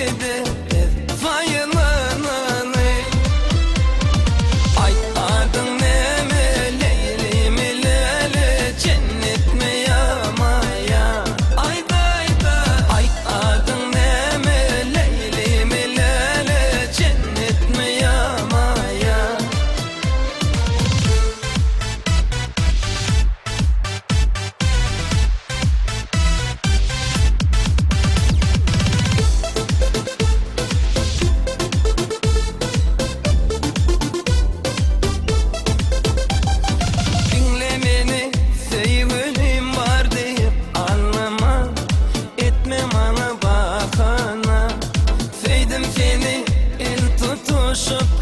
de faylananı. Ay adın ne mi, Leyli mi lele, cennet mi yamaya? Ay dayda, ay adın ne mi, Leyli mi lele, cennet mi yamaya?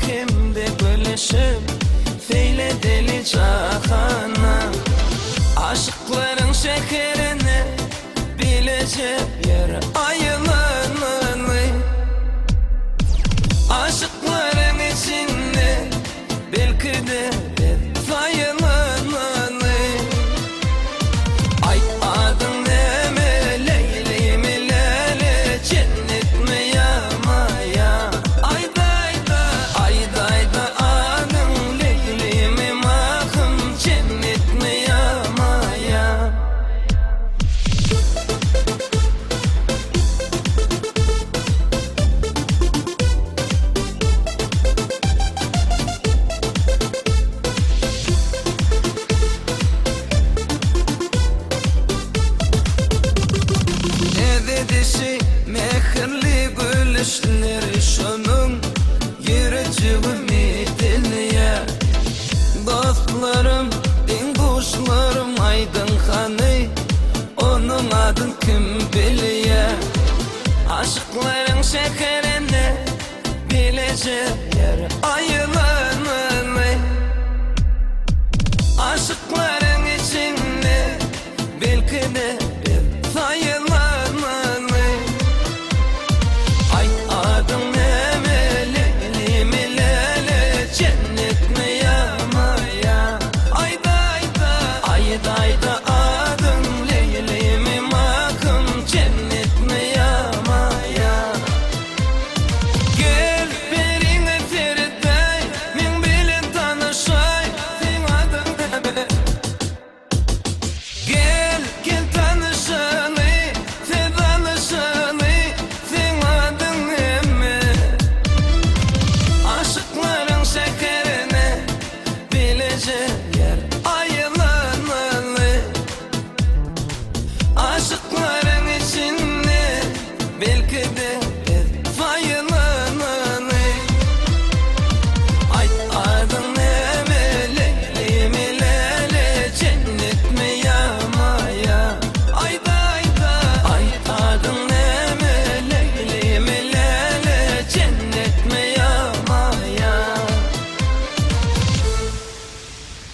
Kimde bölüşüp feyle deli cahana, aşıkların şekerini bilecek yer ayılanını. Aşıkların içinde belki de faylananı. Ay adın ne mi, Leyli mi lele, cennet mi yamaya? Ay dişi mehirli gülüşleri şunun yürücü ümidini ya. Dostlarım, din kuşlarım aydın hanı, onun adın kim biliyor? Aşıkların şekerini bilecek yer ayılanını. Aşıkların içinde belki de faylananı. Ay adın ne mi, Leyli mi lele, cennet mi yamaya? Ay dayda, ay dayda adın Leyli mi makım, cennet mi yamaya? Gel berine Feriday, min bilen tanışay, sen adın ne mi? Gel, gel tanışalım, sedanışalım, sen adın ne mi? Aşıkların şekerini bilecek yer ayılanını. Aşıkların içinde belki de faylananı. Ay adın ne mi, Leyli mi lele, cennet mi yamaya? Ay dayda, ay adın ne mi, Leyli mi lele, cennet mi yamaya?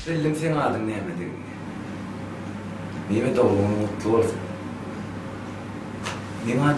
Bildim senin adın Nimet. Nimet oğlum mutlu olsun. Benim adım